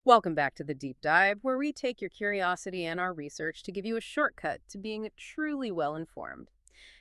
Welcome back to the Deep Dive, where we take your curiosity and our research to give you a shortcut to being truly well informed.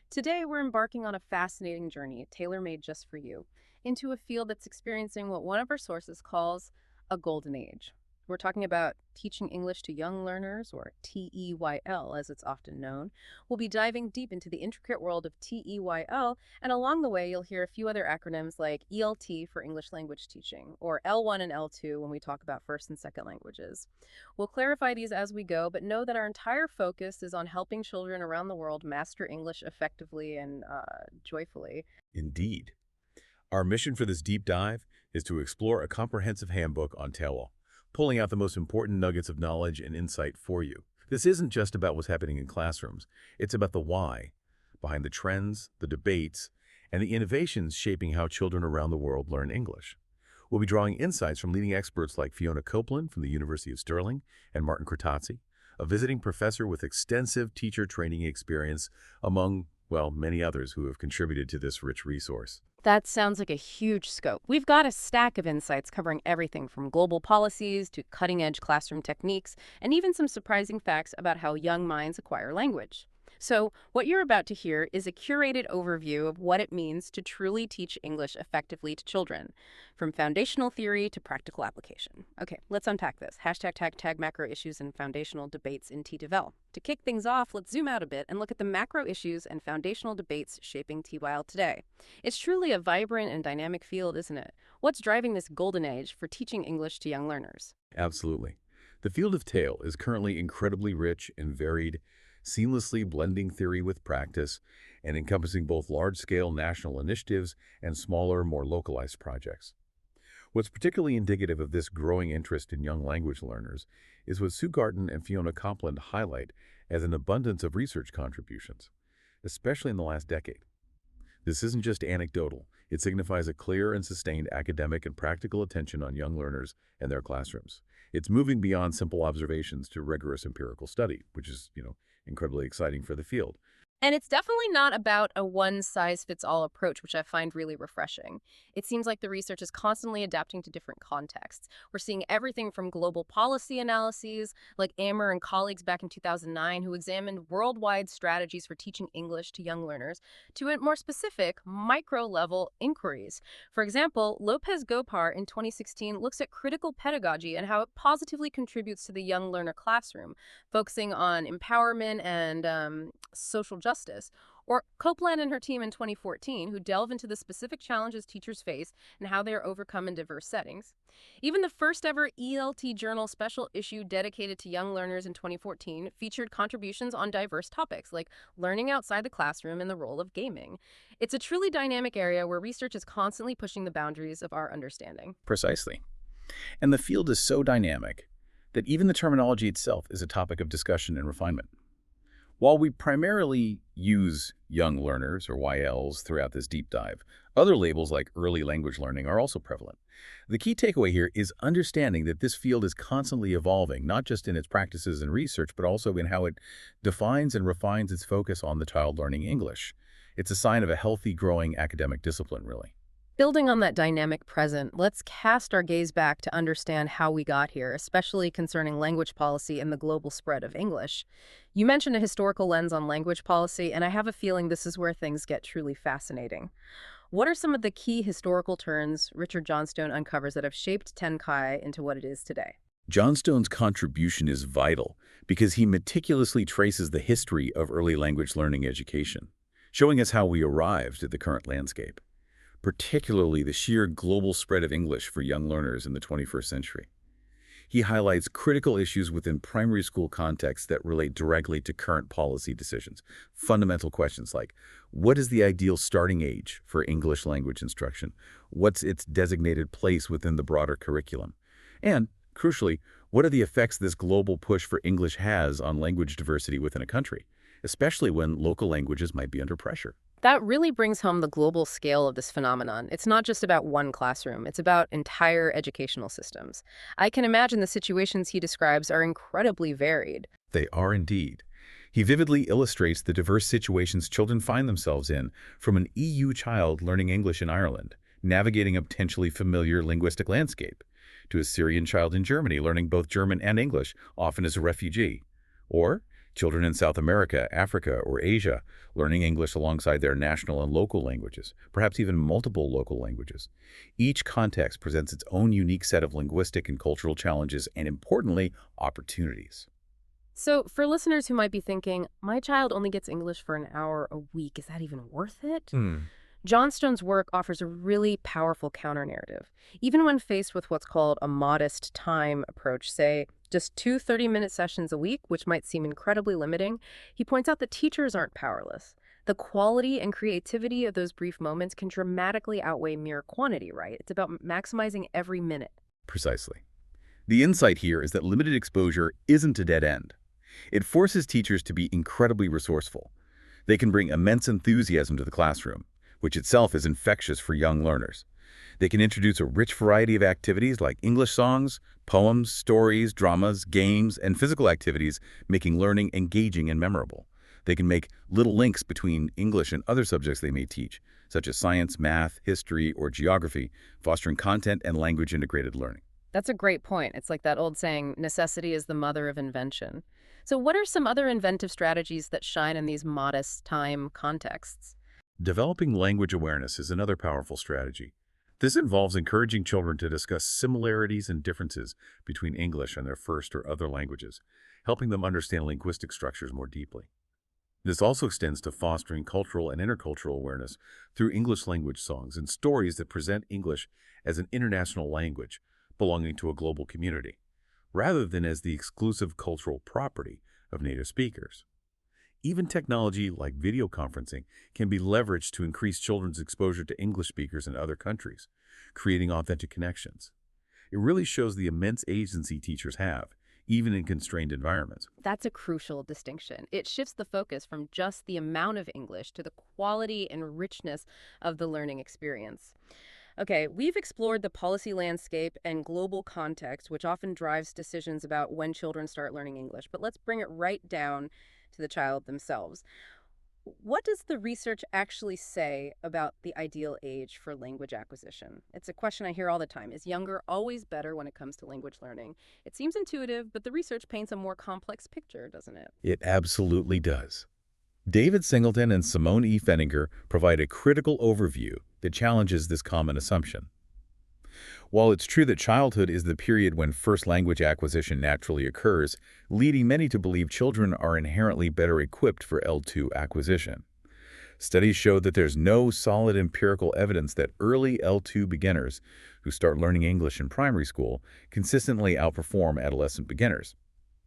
Today, we're embarking on a fascinating journey, tailor made just for you, into a field that's experiencing what one of our sources calls a golden age. We're talking about teaching English to young learners, or TEYL as it's often known. We'll be diving deep into the intricate world of TEYL, and along the way, you'll hear a few other acronyms like ELT for English language teaching, or L1 and L2 when we talk about first and second languages. We'll clarify these as we go, but know that our entire focus is on helping children around the world master English effectively and joyfully. Indeed. Our mission for this deep dive is to explore a comprehensive handbook on TEWL, pulling out the most important nuggets of knowledge and insight for you. This isn't just about what's happening in classrooms. It's about the why, behind the trends, the debates, and the innovations shaping how children around the world learn English. We'll be drawing insights from leading experts like Fiona Copeland from the University of Stirling and Martin Crotazzi, a visiting professor with extensive teacher training experience among, well, many others who have contributed to this rich resource. That sounds like a huge scope. We've got a stack of insights covering everything from global policies to cutting-edge classroom techniques, and even some surprising facts about how young minds acquire language. So, what you're about to hear is a curated overview of what it means to truly teach English effectively to children, from foundational theory to practical application. Okay, let's unpack this. #tag macro issues and foundational debates in TDevel. To kick things off, let's zoom out a bit and look at the macro issues and foundational debates shaping TWIL today. It's truly a vibrant and dynamic field, isn't it? What's driving this golden age for teaching English to young learners? Absolutely. The field of TEWL is currently incredibly rich and varied, seamlessly blending theory with practice and encompassing both large-scale national initiatives and smaller, more localized projects. What's particularly indicative of this growing interest in young language learners is what Sue Garton and Fiona Copeland highlight as an abundance of research contributions, especially in the last decade. This isn't just anecdotal. It signifies a clear and sustained academic and practical attention on young learners and their classrooms. It's moving beyond simple observations to rigorous empirical study, which is, incredibly exciting for the field. And it's definitely not about a one-size-fits-all approach, which I find really refreshing. It seems like the research is constantly adapting to different contexts. We're seeing everything from global policy analyses, like Amer and colleagues back in 2009, who examined worldwide strategies for teaching English to young learners, to more specific, micro-level inquiries. For example, Lopez Gopar in 2016 looks at critical pedagogy and how it positively contributes to the young learner classroom, focusing on empowerment and social justice. Or Copeland and her team in 2014, who delve into the specific challenges teachers face and how they are overcome in diverse settings. Even the first ever ELT Journal special issue dedicated to young learners in 2014 featured contributions on diverse topics like learning outside the classroom and the role of gaming. It's a truly dynamic area where research is constantly pushing the boundaries of our understanding. Precisely. And the field is so dynamic that even the terminology itself is a topic of discussion and refinement. While we primarily use young learners, or YLs, throughout this deep dive, other labels like early language learning are also prevalent. The key takeaway here is understanding that this field is constantly evolving, not just in its practices and research, but also in how it defines and refines its focus on the child learning English. It's a sign of a healthy, growing academic discipline, really. Building on that dynamic present, let's cast our gaze back to understand how we got here, especially concerning language policy and the global spread of English. You mentioned a historical lens on language policy, and I have a feeling this is where things get truly fascinating. What are some of the key historical turns Richard Johnstone uncovers that have shaped Tenkai into what it is today? Johnstone's contribution is vital because he meticulously traces the history of early language learning education, showing us how we arrived at the current landscape, particularly the sheer global spread of English for young learners in the 21st century. He highlights critical issues within primary school contexts that relate directly to current policy decisions. Fundamental questions like, what is the ideal starting age for English language instruction? What's its designated place within the broader curriculum? And, crucially, what are the effects this global push for English has on language diversity within a country, especially when local languages might be under pressure? That really brings home the global scale of this phenomenon. It's not just about one classroom, it's about entire educational systems. I can imagine the situations he describes are incredibly varied. They are indeed. He vividly illustrates the diverse situations children find themselves in, from an EU child learning English in Ireland, navigating a potentially familiar linguistic landscape, to a Syrian child in Germany learning both German and English, often as a refugee. Or children in South America, Africa, or Asia learning English alongside their national and local languages, perhaps even multiple local languages. Each context presents its own unique set of linguistic and cultural challenges and, importantly, opportunities. So, for listeners who might be thinking, my child only gets English for an hour a week, is that even worth it? Johnstone's work offers a really powerful counter-narrative. Even when faced with what's called a modest time approach, say just 2 30-minute sessions a week, which might seem incredibly limiting, he points out that teachers aren't powerless. The quality and creativity of those brief moments can dramatically outweigh mere quantity, right? It's about maximizing every minute. Precisely. The insight here is that limited exposure isn't a dead end. It forces teachers to be incredibly resourceful. They can bring immense enthusiasm to the classroom, which itself is infectious for young learners. They can introduce a rich variety of activities like English songs, poems, stories, dramas, games, and physical activities, making learning engaging and memorable. They can make little links between English and other subjects they may teach, such as science, math, history, or geography, fostering content and language-integrated learning. That's a great point. It's like that old saying, necessity is the mother of invention. So what are some other inventive strategies that shine in these modest time contexts? Developing language awareness is another powerful strategy. This involves encouraging children to discuss similarities and differences between English and their first or other languages, helping them understand linguistic structures more deeply. This also extends to fostering cultural and intercultural awareness through English language songs and stories that present English as an international language belonging to a global community, rather than as the exclusive cultural property of native speakers. Even technology like video conferencing can be leveraged to increase children's exposure to English speakers in other countries, creating authentic connections. It really shows the immense agency teachers have, even in constrained environments. That's a crucial distinction. It shifts the focus from just the amount of English to the quality and richness of the learning experience. Okay, we've explored the policy landscape and global context, which often drives decisions about when children start learning English. But let's bring it right down to the child themselves. What does the research actually say about the ideal age for language acquisition? It's a question I hear all the time. Is younger always better when it comes to language learning? It seems intuitive, but the research paints a more complex picture, doesn't it? It absolutely does. David Singleton and Simone E. Fenninger provide a critical overview that challenges this common assumption. While it's true that childhood is the period when first language acquisition naturally occurs, leading many to believe children are inherently better equipped for L2 acquisition. Studies show that there's no solid empirical evidence that early L2 beginners who start learning English in primary school consistently outperform adolescent beginners.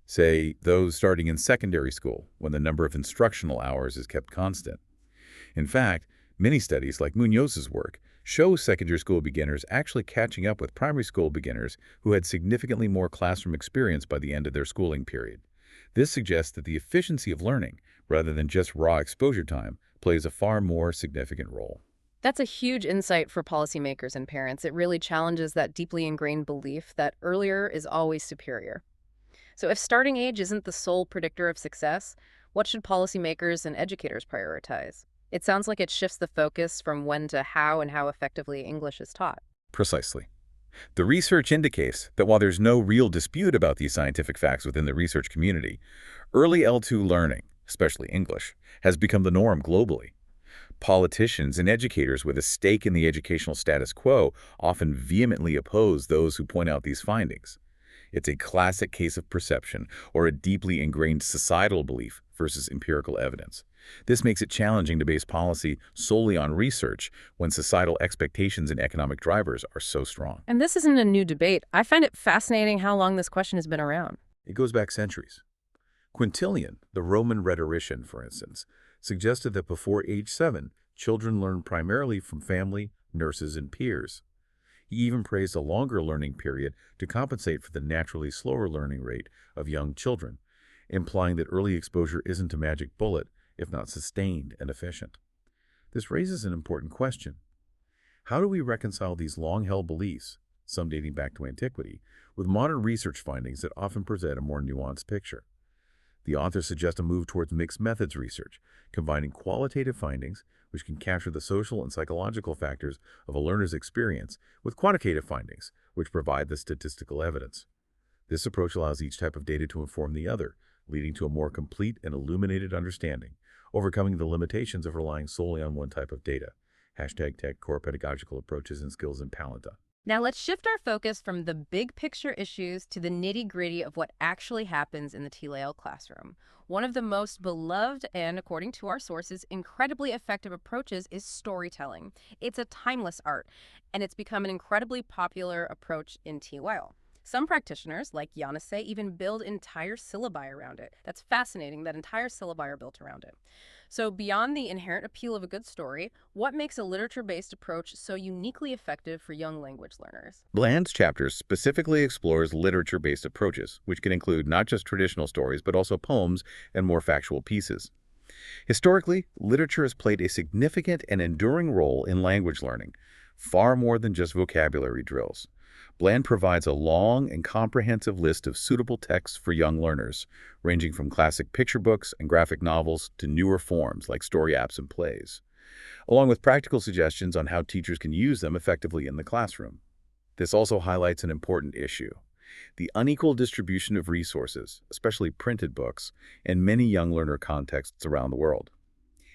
Say, those starting in secondary school, when the number of instructional hours is kept constant. In fact, many studies, like Munoz's work, show secondary school beginners actually catching up with primary school beginners who had significantly more classroom experience by the end of their schooling period. This suggests that the efficiency of learning, rather than just raw exposure time, plays a far more significant role. That's a huge insight for policymakers and parents. It really challenges that deeply ingrained belief that earlier is always superior. So if starting age isn't the sole predictor of success, what should policymakers and educators prioritize? It sounds like it shifts the focus from when to how and how effectively English is taught. Precisely. The research indicates that while there's no real dispute about these scientific facts within the research community, early L2 learning, especially English, has become the norm globally. Politicians and educators with a stake in the educational status quo often vehemently oppose those who point out these findings. It's a classic case of perception or a deeply ingrained societal belief versus empirical evidence. This makes it challenging to base policy solely on research when societal expectations and economic drivers are so strong. And this isn't a new debate. I find it fascinating how long this question has been around. It goes back centuries. Quintilian, the Roman rhetorician, for instance, suggested that before age 7, children learn primarily from family, nurses, and peers. He even praised a longer learning period to compensate for the naturally slower learning rate of young children, implying that early exposure isn't a magic bullet, if not sustained and efficient. This raises an important question. How do we reconcile these long-held beliefs, some dating back to antiquity, with modern research findings that often present a more nuanced picture? The authors suggest a move towards mixed methods research, combining qualitative findings, which can capture the social and psychological factors of a learner's experience, with quantitative findings, which provide the statistical evidence. This approach allows each type of data to inform the other, leading to a more complete and illuminated understanding, overcoming the limitations of relying solely on one type of data. #Tech Core Pedagogical Approaches and Skills in Palanta. Now let's shift our focus from the big picture issues to the nitty-gritty of what actually happens in the TLAL classroom. One of the most beloved and, according to our sources, incredibly effective approaches is storytelling. It's a timeless art, and it's become an incredibly popular approach in TLAL. Some practitioners, like Yanase, even build entire syllabi around it. That's fascinating that entire syllabi are built around it. So beyond the inherent appeal of a good story, what makes a literature-based approach so uniquely effective for young language learners? Bland's chapter specifically explores literature-based approaches, which can include not just traditional stories, but also poems and more factual pieces. Historically, literature has played a significant and enduring role in language learning, far more than just vocabulary drills. Bland provides a long and comprehensive list of suitable texts for young learners, ranging from classic picture books and graphic novels to newer forms like story apps and plays, along with practical suggestions on how teachers can use them effectively in the classroom. This also highlights an important issue: the unequal distribution of resources, especially printed books, in many young learner contexts around the world.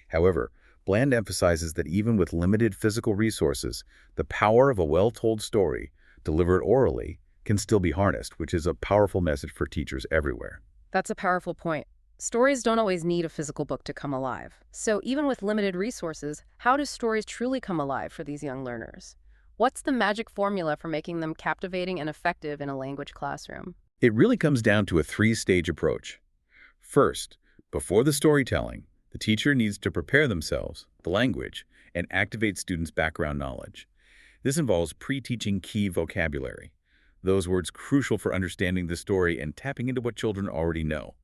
However, Bland emphasizes that even with limited physical resources, the power of a well-told story, delivered orally, can still be harnessed, which is a powerful message for teachers everywhere. That's a powerful point. Stories don't always need a physical book to come alive. So even with limited resources, how do stories truly come alive for these young learners? What's the magic formula for making them captivating and effective in a language classroom? It really comes down to a three-stage approach. First, before the storytelling, the teacher needs to prepare themselves, the language, and activate students' background knowledge. This involves pre-teaching key vocabulary, those words crucial for understanding the story and tapping into what children already know.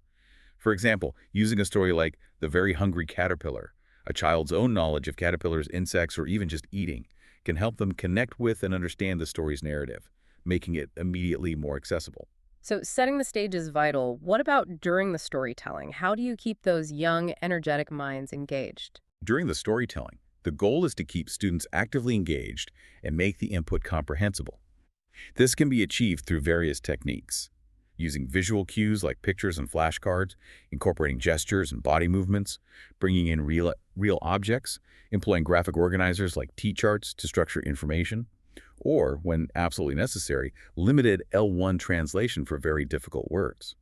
For example, using a story like The Very Hungry Caterpillar, a child's own knowledge of caterpillars, insects, or even just eating, can help them connect with and understand the story's narrative, making it immediately more accessible. So setting the stage is vital. What about during the storytelling? How do you keep those young, energetic minds engaged? During the storytelling, the goal is to keep students actively engaged and make the input comprehensible. This can be achieved through various techniques, using visual cues like pictures and flashcards, incorporating gestures and body movements, bringing in real objects, employing graphic organizers like T-charts to structure information, or, when absolutely necessary, limited L1 translation for very difficult words.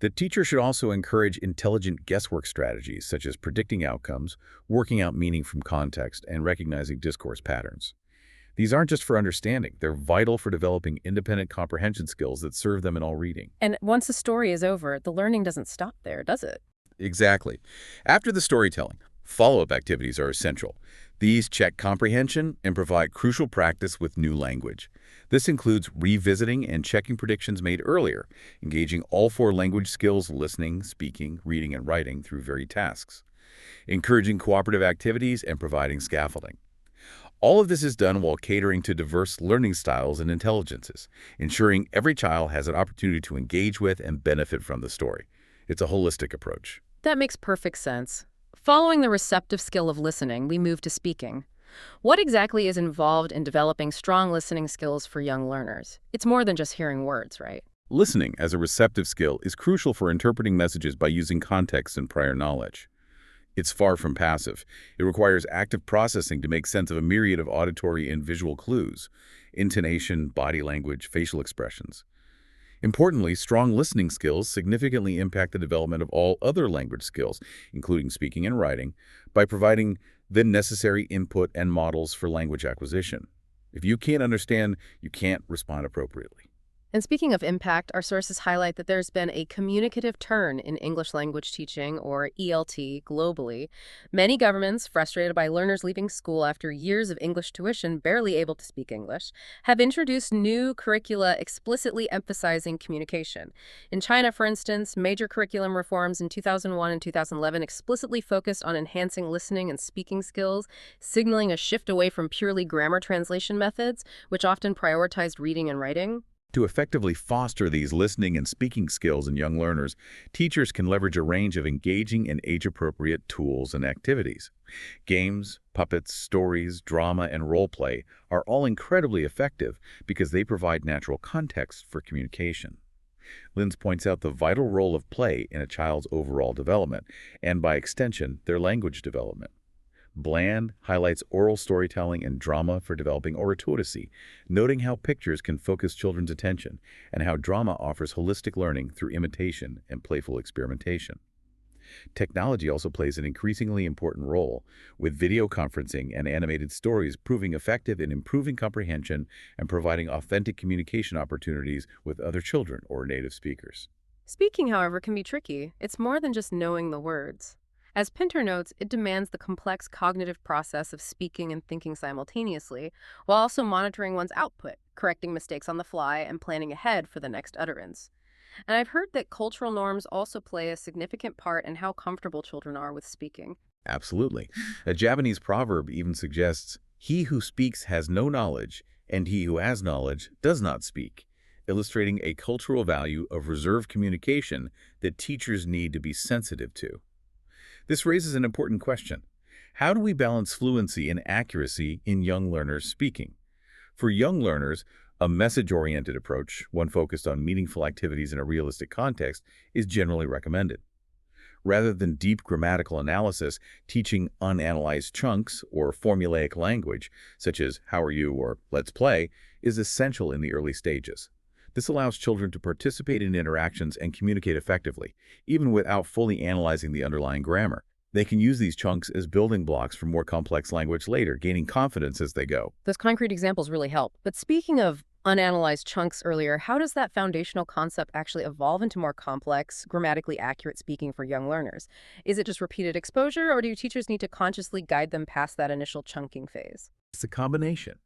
The teacher should also encourage intelligent guesswork strategies such as predicting outcomes, working out meaning from context, and recognizing discourse patterns. These aren't just for understanding, they're vital for developing independent comprehension skills that serve them in all reading. And once the story is over, the learning doesn't stop there, does it? Exactly. After the storytelling, follow-up activities are essential. These check comprehension and provide crucial practice with new language. This includes revisiting and checking predictions made earlier, engaging all 4 language skills: listening, speaking, reading, and writing through varied tasks, encouraging cooperative activities, and providing scaffolding. All of this is done while catering to diverse learning styles and intelligences, ensuring every child has an opportunity to engage with and benefit from the story. It's a holistic approach. That makes perfect sense. Following the receptive skill of listening, we move to speaking. What exactly is involved in developing strong listening skills for young learners? It's more than just hearing words, right? Listening as a receptive skill is crucial for interpreting messages by using context and prior knowledge. It's far from passive. It requires active processing to make sense of a myriad of auditory and visual clues: intonation, body language, facial expressions. Importantly, strong listening skills significantly impact the development of all other language skills, including speaking and writing, by providing the necessary input and models for language acquisition. If you can't understand, you can't respond appropriately. And speaking of impact, our sources highlight that there's been a communicative turn in English language teaching, or ELT, globally. Many governments, frustrated by learners leaving school after years of English tuition barely able to speak English, have introduced new curricula explicitly emphasizing communication. In China, for instance, major curriculum reforms in 2001 and 2011 explicitly focused on enhancing listening and speaking skills, signaling a shift away from purely grammar translation methods, which often prioritized reading and writing. To effectively foster these listening and speaking skills in young learners, teachers can leverage a range of engaging and age-appropriate tools and activities. Games, puppets, stories, drama, and role play are all incredibly effective because they provide natural context for communication. Linz points out the vital role of play in a child's overall development, and by extension, their language development. Bland highlights oral storytelling and drama for developing oratory, noting how pictures can focus children's attention and how drama offers holistic learning through imitation and playful experimentation. Technology also plays an increasingly important role, with video conferencing and animated stories proving effective in improving comprehension and providing authentic communication opportunities with other children or native speakers. Speaking, however, can be tricky. It's more than just knowing the words. As Pinter notes, it demands the complex cognitive process of speaking and thinking simultaneously, while also monitoring one's output, correcting mistakes on the fly, and planning ahead for the next utterance. And I've heard that cultural norms also play a significant part in how comfortable children are with speaking. Absolutely. A Japanese proverb even suggests, "He who speaks has no knowledge, and he who has knowledge does not speak," illustrating a cultural value of reserved communication that teachers need to be sensitive to. This raises an important question. How do we balance fluency and accuracy in young learners speaking? For young learners, a message-oriented approach, one focused on meaningful activities in a realistic context, is generally recommended. Rather than deep grammatical analysis, teaching unanalyzed chunks or formulaic language, such as "how are you" or "let's play," is essential in the early stages. This allows children to participate in interactions and communicate effectively, even without fully analyzing the underlying grammar. They can use these chunks as building blocks for more complex language later, gaining confidence as they go. Those concrete examples really help. But speaking of unanalyzed chunks earlier, how does that foundational concept actually evolve into more complex, grammatically accurate speaking for young learners? Is it just repeated exposure, or do teachers need to consciously guide them past that initial chunking phase? It's a combination.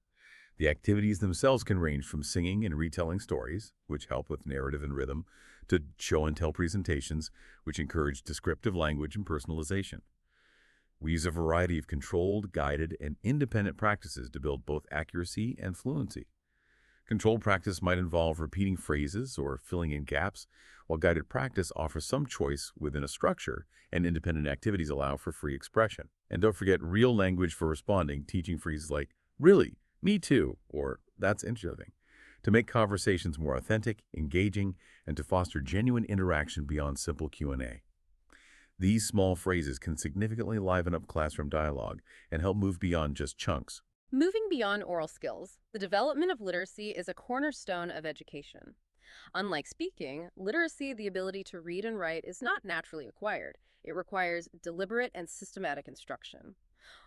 The activities themselves can range from singing and retelling stories, which help with narrative and rhythm, to show-and-tell presentations, which encourage descriptive language and personalization. We use a variety of controlled, guided, and independent practices to build both accuracy and fluency. Controlled practice might involve repeating phrases or filling in gaps, while guided practice offers some choice within a structure, and independent activities allow for free expression. And don't forget real language for responding, teaching phrases like, "Really? Me too," or "That's interesting," to make conversations more authentic, engaging, and to foster genuine interaction beyond simple Q&A. These small phrases can significantly liven up classroom dialogue and help move beyond just chunks. Moving beyond oral skills, the development of literacy is a cornerstone of education. Unlike speaking, literacy, the ability to read and write, is not naturally acquired. It requires deliberate and systematic instruction.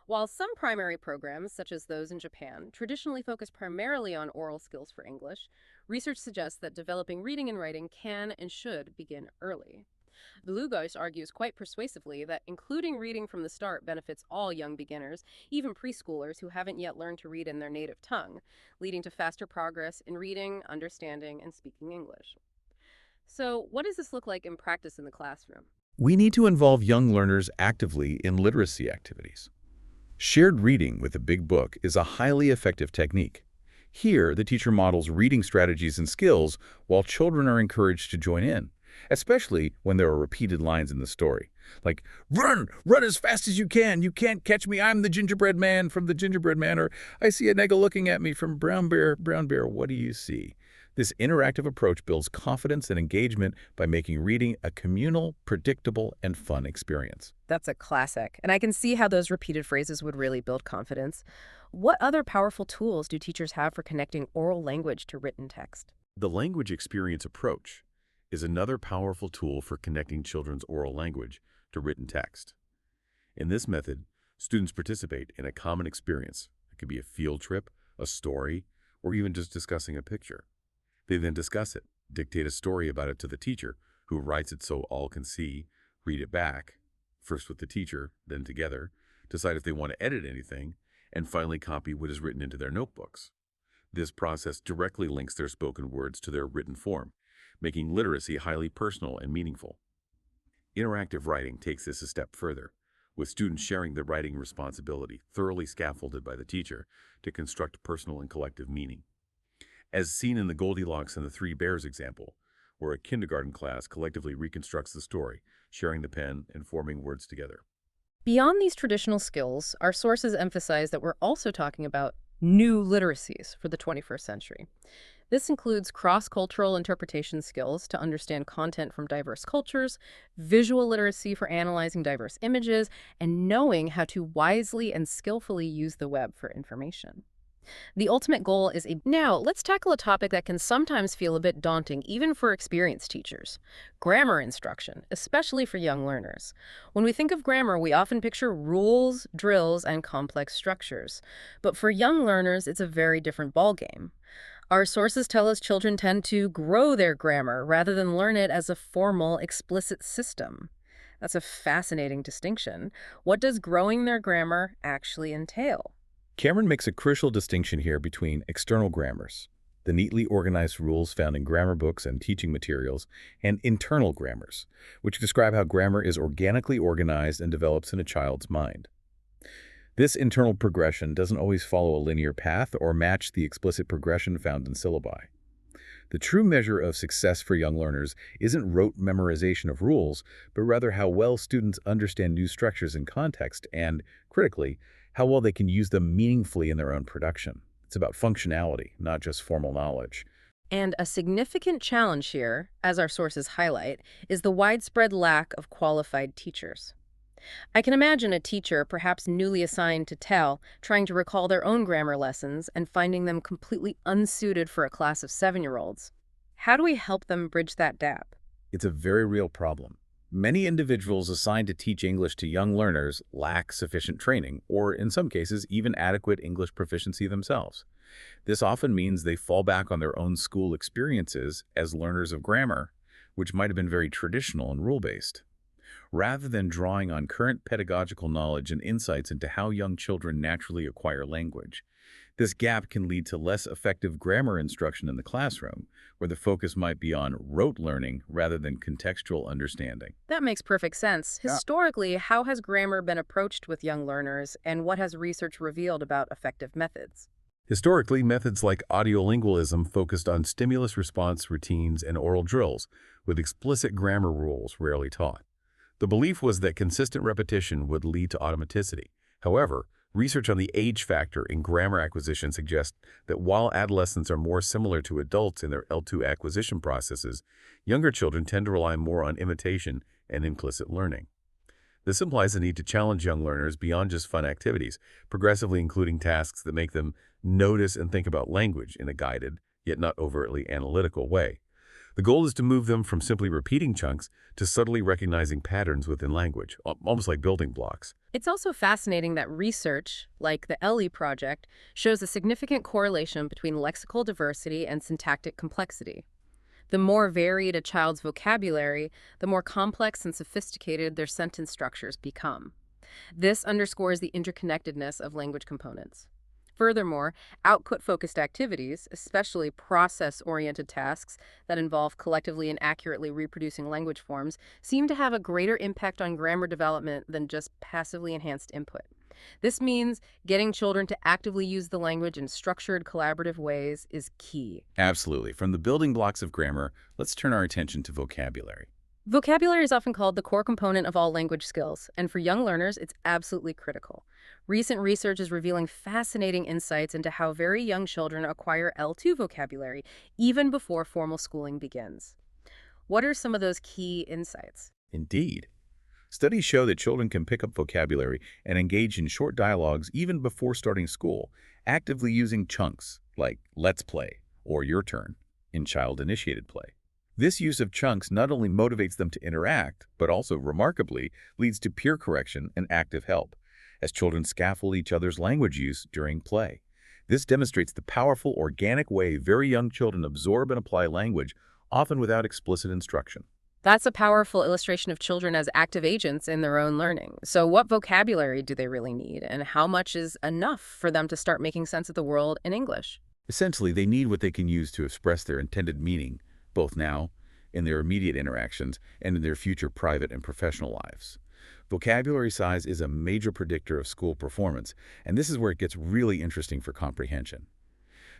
While some primary programs, such as those in Japan, traditionally focus primarily on oral skills for English, research suggests that developing reading and writing can and should begin early. Dlugosch argues quite persuasively that including reading from the start benefits all young beginners, even preschoolers who haven't yet learned to read in their native tongue, leading to faster progress in reading, understanding, and speaking English. So, what does this look like in practice in the classroom? We need to involve young learners actively in literacy activities. Shared reading with a big book is a highly effective technique. Here, the teacher models reading strategies and skills while children are encouraged to join in, especially when there are repeated lines in the story, like, "Run! Run as fast as you can! You can't catch me! I'm the gingerbread man from the gingerbread man," or "I see a nigger looking at me from Brown Bear, what do you see?" This interactive approach builds confidence and engagement by making reading a communal, predictable, and fun experience. That's a classic, and I can see how those repeated phrases would really build confidence. What other powerful tools do teachers have for connecting oral language to written text? The language experience approach is another powerful tool for connecting children's oral language to written text. In this method, students participate in a common experience. It could be a field trip, a story, or even just discussing a picture. They then discuss it, dictate a story about it to the teacher, who writes it so all can see, read it back, first with the teacher, then together, decide if they want to edit anything, and finally copy what is written into their notebooks. This process directly links their spoken words to their written form, making literacy highly personal and meaningful. Interactive writing takes this a step further, with students sharing the writing responsibility, thoroughly scaffolded by the teacher, to construct personal and collective meaning. as seen in the Goldilocks and the Three Bears example, where a kindergarten class collectively reconstructs the story, sharing the pen and forming words together. Beyond these traditional skills, our sources emphasize that we're also talking about new literacies for the 21st century. This includes cross-cultural interpretation skills to understand content from diverse cultures, visual literacy for analyzing diverse images, and knowing how to wisely and skillfully use the web for information. The ultimate goal is a... Now, let's tackle a topic that can sometimes feel a bit daunting even for experienced teachers: grammar instruction, especially for young learners. When we think of grammar, we often picture rules, drills, and complex structures. But for young learners, it's a very different ballgame. Our sources tell us children tend to grow their grammar rather than learn it as a formal, explicit system. That's a fascinating distinction. What does growing their grammar actually entail? Cameron makes a crucial distinction here between external grammars, the neatly organized rules found in grammar books and teaching materials, and internal grammars, which describe how grammar is organically organized and develops in a child's mind. This internal progression doesn't always follow a linear path or match the explicit progression found in syllabi. The true measure of success for young learners isn't rote memorization of rules, but rather how well students understand new structures in context and, critically, how well they can use them meaningfully in their own production. It's about functionality, not just formal knowledge. And a significant challenge here, as our sources highlight, is the widespread lack of qualified teachers. I can imagine a teacher, perhaps newly assigned to TEL, trying to recall their own grammar lessons and finding them completely unsuited for a class of 7-year-olds. How do we help them bridge that gap? It's a very real problem. Many individuals assigned to teach English to young learners lack sufficient training, or in some cases, even adequate English proficiency themselves. This often means they fall back on their own school experiences as learners of grammar, which might have been very traditional and rule-based. Rather than drawing on current pedagogical knowledge and insights into how young children naturally acquire language, this gap can lead to less effective grammar instruction in the classroom, where the focus might be on rote learning rather than contextual understanding. That makes perfect sense. Historically, how has grammar been approached with young learners, and what has research revealed about effective methods? Historically, methods like audiolingualism focused on stimulus response routines and oral drills, with explicit grammar rules rarely taught. The belief was that consistent repetition would lead to automaticity. However, research on the age factor in grammar acquisition suggests that while adolescents are more similar to adults in their L2 acquisition processes, younger children tend to rely more on imitation and implicit learning. This implies a need to challenge young learners beyond just fun activities, progressively including tasks that make them notice and think about language in a guided, yet not overtly analytical way. The goal is to move them from simply repeating chunks to subtly recognizing patterns within language, almost like building blocks. It's also fascinating that research, like the ELLI project, shows a significant correlation between lexical diversity and syntactic complexity. The more varied a child's vocabulary, the more complex and sophisticated their sentence structures become. This underscores the interconnectedness of language components. Furthermore, output-focused activities, especially process-oriented tasks that involve collectively and accurately reproducing language forms, seem to have a greater impact on grammar development than just passively enhanced input. This means getting children to actively use the language in structured, collaborative ways is key. Absolutely. From the building blocks of grammar, let's turn our attention to vocabulary. Vocabulary is often called the core component of all language skills, and for young learners, it's absolutely critical. Recent research is revealing fascinating insights into how very young children acquire L2 vocabulary, even before formal schooling begins. What are some of those key insights? Indeed. Studies show that children can pick up vocabulary and engage in short dialogues even before starting school, actively using chunks like "let's play" or "your turn" in child-initiated play. This use of chunks not only motivates them to interact, but also, remarkably, leads to peer correction and active help, as children scaffold each other's language use during play. This demonstrates the powerful, organic way very young children absorb and apply language, often without explicit instruction. That's a powerful illustration of children as active agents in their own learning. So what vocabulary do they really need, and how much is enough for them to start making sense of the world in English? Essentially, they need what they can use to express their intended meaning, both now, in their immediate interactions, and in their future private and professional lives. Vocabulary size is a major predictor of school performance, and this is where it gets really interesting for comprehension.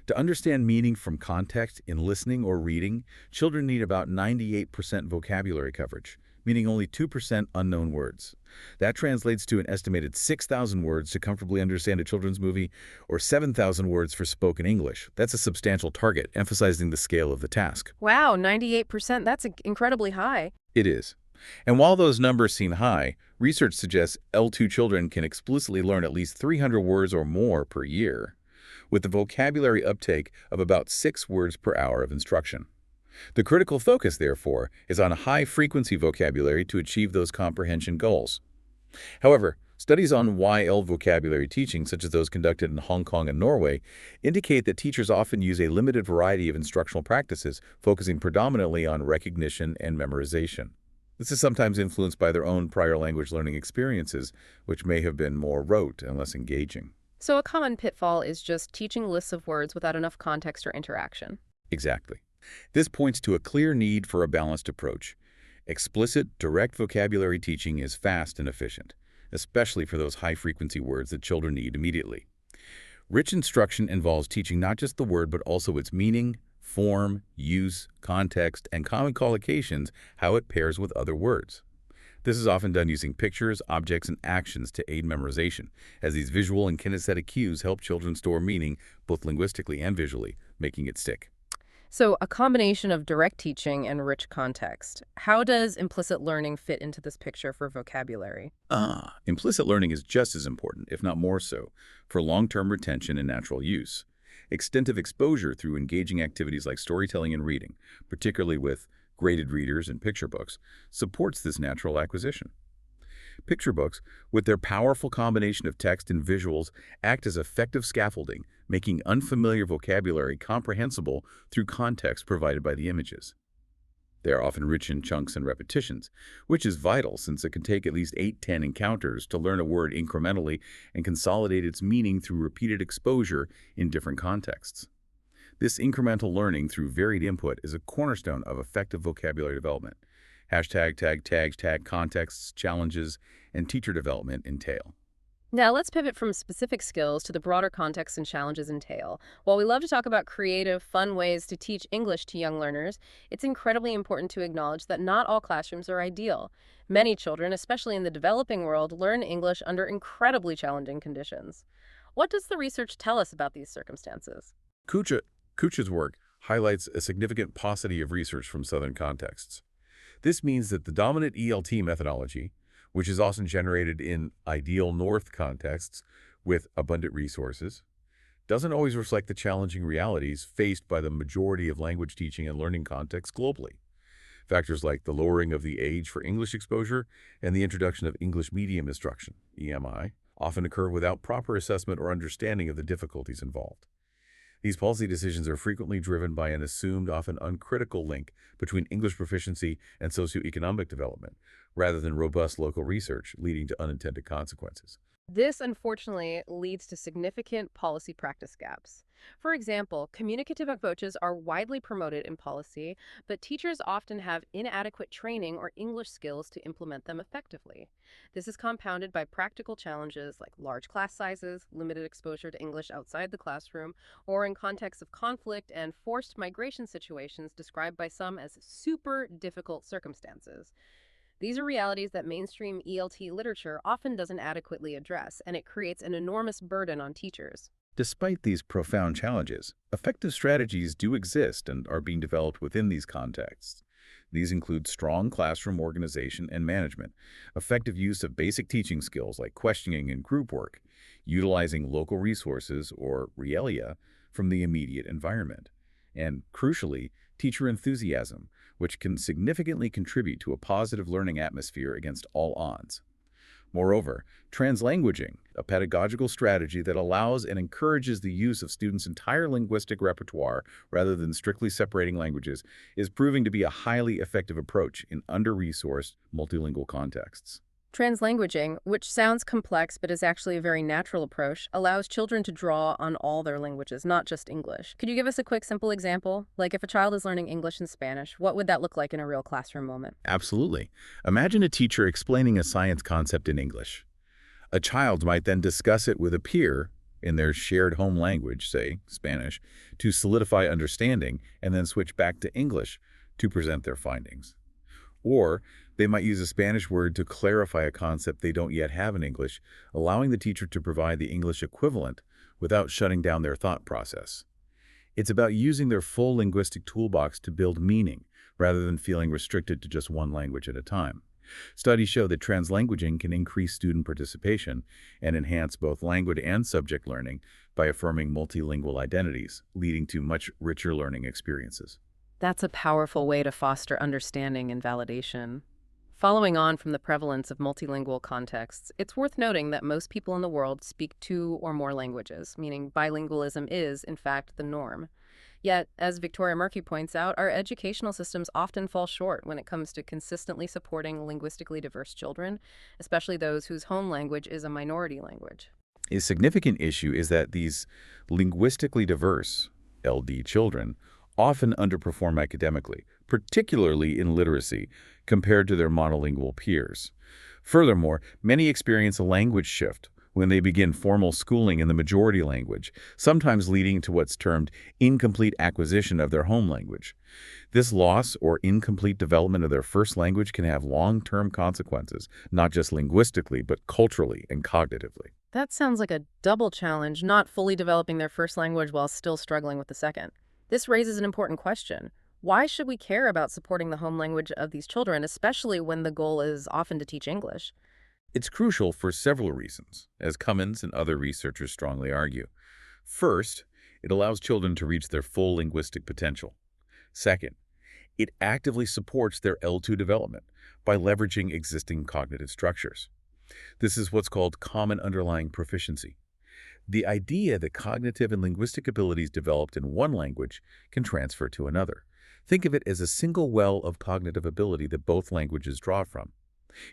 To understand meaning from context in listening or reading, children need about 98% vocabulary coverage, meaning only 2% unknown words. That translates to an estimated 6,000 words to comfortably understand a children's movie, or 7,000 words for spoken English. That's a substantial target, emphasizing the scale of the task. Wow, 98%, that's incredibly high. It is. And while those numbers seem high, research suggests L2 children can explicitly learn at least 300 words or more per year, with a vocabulary uptake of about 6 words per hour of instruction. The critical focus, therefore, is on high-frequency vocabulary to achieve those comprehension goals. However, studies on YL vocabulary teaching, such as those conducted in Hong Kong and Norway, indicate that teachers often use a limited variety of instructional practices, focusing predominantly on recognition and memorization. This is sometimes influenced by their own prior language learning experiences, which may have been more rote and less engaging. So a common pitfall is just teaching lists of words without enough context or interaction. Exactly. This points to a clear need for a balanced approach. Explicit, direct vocabulary teaching is fast and efficient, especially for those high-frequency words that children need immediately. Rich instruction involves teaching not just the word, but also its meaning, form, use, context, and common collocations, how it pairs with other words. This is often done using pictures, objects, and actions to aid memorization, as these visual and kinesthetic cues help children store meaning both linguistically and visually, making it stick. So a combination of direct teaching and rich context. How does implicit learning fit into this picture for vocabulary? Implicit learning is just as important, if not more so, for long-term retention and natural use. Extensive exposure through engaging activities like storytelling and reading, particularly with graded readers and picture books, supports this natural acquisition. Picture books, with their powerful combination of text and visuals, act as effective scaffolding, making unfamiliar vocabulary comprehensible through context provided by the images. They are often rich in chunks and repetitions, which is vital since it can take at least 8-10 encounters to learn a word incrementally and consolidate its meaning through repeated exposure in different contexts. This incremental learning through varied input is a cornerstone of effective vocabulary development. Hashtag, tag, tags, tag, contexts, challenges, and teacher development entail. Now let's pivot from specific skills to the broader context and challenges entail. While we love to talk about creative, fun ways to teach English to young learners, it's incredibly important to acknowledge that not all classrooms are ideal. Many children, especially in the developing world, learn English under incredibly challenging conditions. What does the research tell us about these circumstances? Kucha's work highlights a significant paucity of research from Southern contexts. This means that the dominant ELT methodology, which is often generated in ideal North contexts with abundant resources, doesn't always reflect the challenging realities faced by the majority of language teaching and learning contexts globally. Factors like the lowering of the age for English exposure and the introduction of English medium instruction, EMI, often occur without proper assessment or understanding of the difficulties involved. These policy decisions are frequently driven by an assumed, often uncritical link between English proficiency and socioeconomic development, rather than robust local research, leading to unintended consequences. This, unfortunately, leads to significant policy practice gaps. For example, communicative approaches are widely promoted in policy, but teachers often have inadequate training or English skills to implement them effectively. This is compounded by practical challenges like large class sizes, limited exposure to English outside the classroom, or in contexts of conflict and forced migration situations described by some as super difficult circumstances. These are realities that mainstream ELT literature often doesn't adequately address, and it creates an enormous burden on teachers. Despite these profound challenges, effective strategies do exist and are being developed within these contexts. These include strong classroom organization and management, effective use of basic teaching skills like questioning and group work, utilizing local resources or realia from the immediate environment, and, crucially, teacher enthusiasm, which can significantly contribute to a positive learning atmosphere against all odds. Moreover, translanguaging, a pedagogical strategy that allows and encourages the use of students' entire linguistic repertoire rather than strictly separating languages, is proving to be a highly effective approach in under-resourced multilingual contexts. Translanguaging, which sounds complex but is actually a very natural approach, allows children to draw on all their languages, not just English. Could you give us a quick, simple example? Like if a child is learning English and Spanish, what would that look like in a real classroom moment? Absolutely. Imagine a teacher explaining a science concept in English. A child might then discuss it with a peer in their shared home language, say Spanish, to solidify understanding and then switch back to English to present their findings. Or they might use a Spanish word to clarify a concept they don't yet have in English, allowing the teacher to provide the English equivalent without shutting down their thought process. It's about using their full linguistic toolbox to build meaning, rather than feeling restricted to just one language at a time. Studies show that translanguaging can increase student participation and enhance both language and subject learning by affirming multilingual identities, leading to much richer learning experiences. That's a powerful way to foster understanding and validation. Following on from the prevalence of multilingual contexts, it's worth noting that most people in the world speak 2 or more languages, meaning bilingualism is, in fact, the norm. Yet, as Victoria Murphy points out, our educational systems often fall short when it comes to consistently supporting linguistically diverse children, especially those whose home language is a minority language. A significant issue is that these linguistically diverse LD children often underperform academically, particularly in literacy, compared to their monolingual peers. Furthermore, many experience a language shift when they begin formal schooling in the majority language, sometimes leading to what's termed incomplete acquisition of their home language. This loss or incomplete development of their first language can have long-term consequences, not just linguistically, but culturally and cognitively. That sounds like a double challenge, not fully developing their first language while still struggling with the second. This raises an important question. Why should we care about supporting the home language of these children, especially when the goal is often to teach English? It's crucial for several reasons, as Cummins and other researchers strongly argue. First, it allows children to reach their full linguistic potential. Second, it actively supports their L2 development by leveraging existing cognitive structures. This is what's called common underlying proficiency. The idea that cognitive and linguistic abilities developed in one language can transfer to another. Think of it as a single well of cognitive ability that both languages draw from.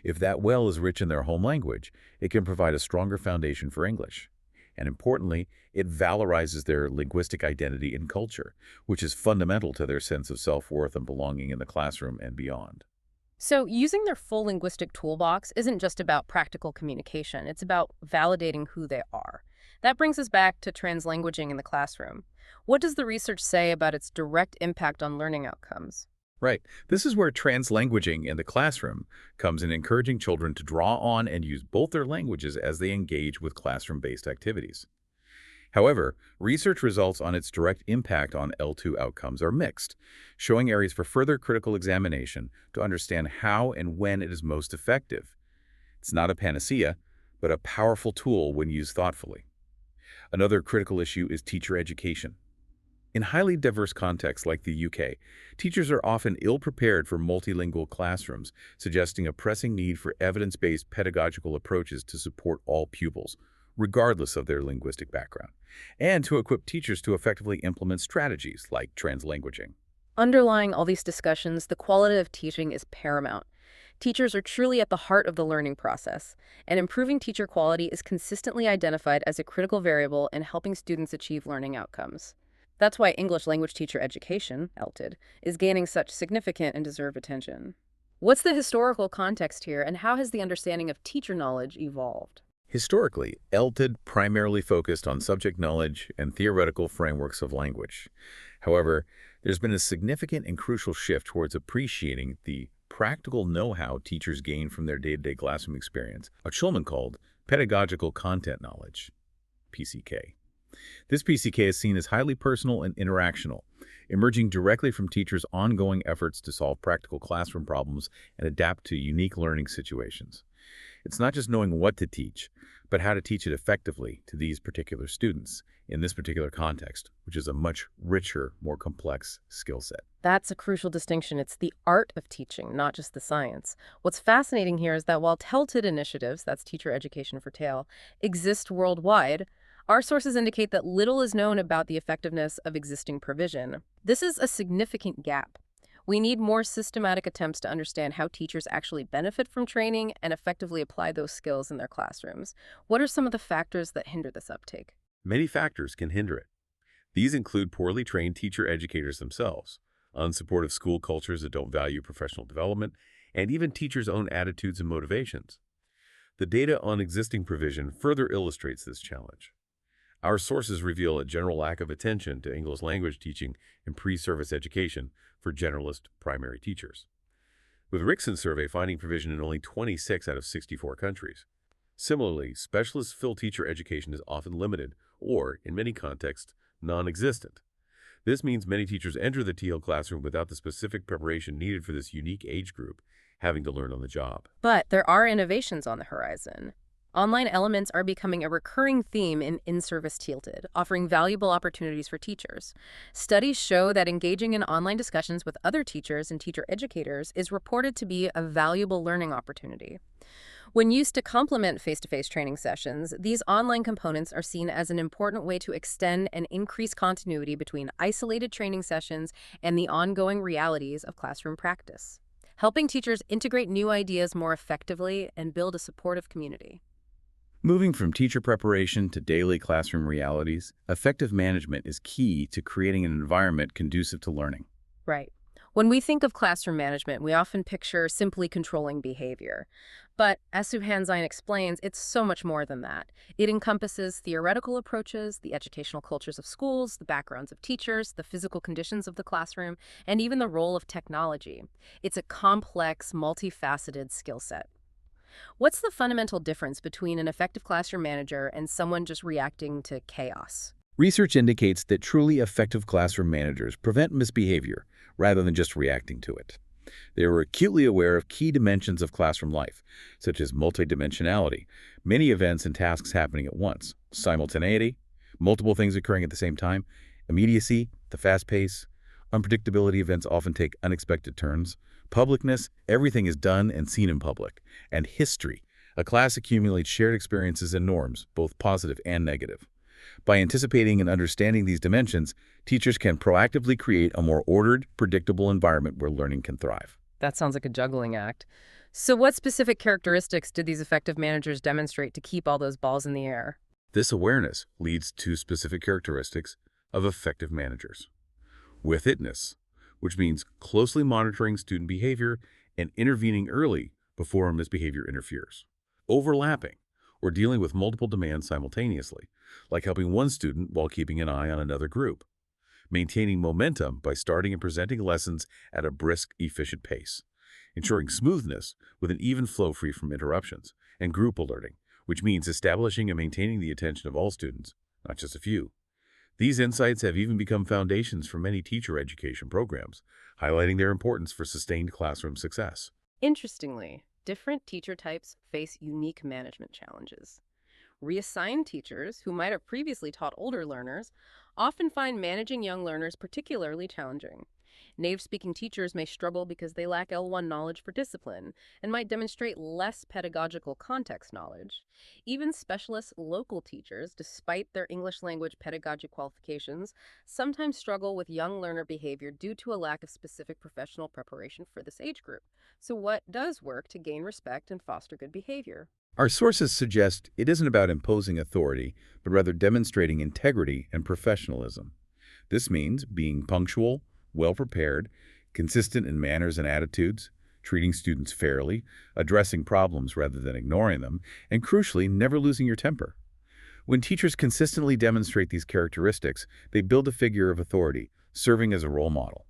If that well is rich in their home language, it can provide a stronger foundation for English. And importantly, it valorizes their linguistic identity and culture, which is fundamental to their sense of self-worth and belonging in the classroom and beyond. So using their full linguistic toolbox isn't just about practical communication, it's about validating who they are. That brings us back to translanguaging in the classroom. What does the research say about its direct impact on learning outcomes? Right. This is where translanguaging in the classroom comes in, encouraging children to draw on and use both their languages as they engage with classroom-based activities. However, research results on its direct impact on L2 outcomes are mixed, showing areas for further critical examination to understand how and when it is most effective. It's not a panacea, but a powerful tool when used thoughtfully. Another critical issue is teacher education. In highly diverse contexts like the UK, teachers are often ill-prepared for multilingual classrooms, suggesting a pressing need for evidence-based pedagogical approaches to support all pupils, regardless of their linguistic background, and to equip teachers to effectively implement strategies like translanguaging. Underlying all these discussions, the quality of teaching is paramount. Teachers are truly at the heart of the learning process, and improving teacher quality is consistently identified as a critical variable in helping students achieve learning outcomes. That's why English language teacher education, ELTED, is gaining such significant and deserved attention. What's the historical context here, and how has the understanding of teacher knowledge evolved? Historically, ELTED primarily focused on subject knowledge and theoretical frameworks of language. However, there's been a significant and crucial shift towards appreciating the practical know-how teachers gain from their day-to-day classroom experience, what Schulman called pedagogical content knowledge, PCK. This PCK is seen as highly personal and interactional, emerging directly from teachers' ongoing efforts to solve practical classroom problems and adapt to unique learning situations. It's not just knowing what to teach, but how to teach it effectively to these particular students in this particular context, which is a much richer, more complex skill set. That's a crucial distinction. It's the art of teaching, not just the science. What's fascinating here is that while TELTED initiatives, that's Teacher Education for TALE, exist worldwide, our sources indicate that little is known about the effectiveness of existing provision. This is a significant gap. We need more systematic attempts to understand how teachers actually benefit from training and effectively apply those skills in their classrooms. What are some of the factors that hinder this uptake? Many factors can hinder it. These include poorly trained teacher educators themselves, unsupportive school cultures that don't value professional development, and even teachers' own attitudes and motivations. The data on existing provision further illustrates this challenge. Our sources reveal a general lack of attention to English language teaching and pre-service education for generalist primary teachers, with Rickson's survey finding provision in only 26 out of 64 countries. Similarly, specialist fill teacher education is often limited or, in many contexts, non-existent. This means many teachers enter the TL classroom without the specific preparation needed for this unique age group, having to learn on the job. But there are innovations on the horizon. Online elements are becoming a recurring theme in service Tilted, offering valuable opportunities for teachers. Studies show that engaging in online discussions with other teachers and teacher educators is reported to be a valuable learning opportunity. When used to complement face-to-face training sessions, these online components are seen as an important way to extend and increase continuity between isolated training sessions and the ongoing realities of classroom practice, helping teachers integrate new ideas more effectively and build a supportive community. Moving from teacher preparation to daily classroom realities, effective management is key to creating an environment conducive to learning. Right. When we think of classroom management, we often picture simply controlling behavior. But as Suhan Zain explains, it's so much more than that. It encompasses theoretical approaches, the educational cultures of schools, the backgrounds of teachers, the physical conditions of the classroom, and even the role of technology. It's a complex, multifaceted skill set. What's the fundamental difference between an effective classroom manager and someone just reacting to chaos? Research indicates that truly effective classroom managers prevent misbehavior rather than just reacting to it. They are acutely aware of key dimensions of classroom life, such as multidimensionality, many events and tasks happening at once, simultaneity, multiple things occurring at the same time, immediacy, the fast pace, unpredictability, events often take unexpected turns, publicness, everything is done and seen in public, and history, a class accumulates shared experiences and norms, both positive and negative. By anticipating and understanding these dimensions, teachers can proactively create a more ordered, predictable environment where learning can thrive. That sounds like a juggling act. So what specific characteristics did these effective managers demonstrate to keep all those balls in the air? This awareness leads to specific characteristics of effective managers. With-itness, which means closely monitoring student behavior and intervening early before misbehavior interferes. Overlapping, or dealing with multiple demands simultaneously, like helping one student while keeping an eye on another group. Maintaining momentum by starting and presenting lessons at a brisk, efficient pace. Ensuring smoothness with an even flow free from interruptions. And group alerting, which means establishing and maintaining the attention of all students, not just a few. These insights have even become foundations for many teacher education programs, highlighting their importance for sustained classroom success. Interestingly, different teacher types face unique management challenges. Reassigned teachers, who might have previously taught older learners, often find managing young learners particularly challenging. Native-speaking teachers may struggle because they lack L1 knowledge for discipline and might demonstrate less pedagogical context knowledge. Even specialist local teachers, despite their English language pedagogy qualifications, sometimes struggle with young learner behavior due to a lack of specific professional preparation for this age group. So what does work to gain respect and foster good behavior? Our sources suggest it isn't about imposing authority, but rather demonstrating integrity and professionalism. This means being punctual, well-prepared, consistent in manners and attitudes, treating students fairly, addressing problems rather than ignoring them, and crucially, never losing your temper. When teachers consistently demonstrate these characteristics, they build a figure of authority, serving as a role model.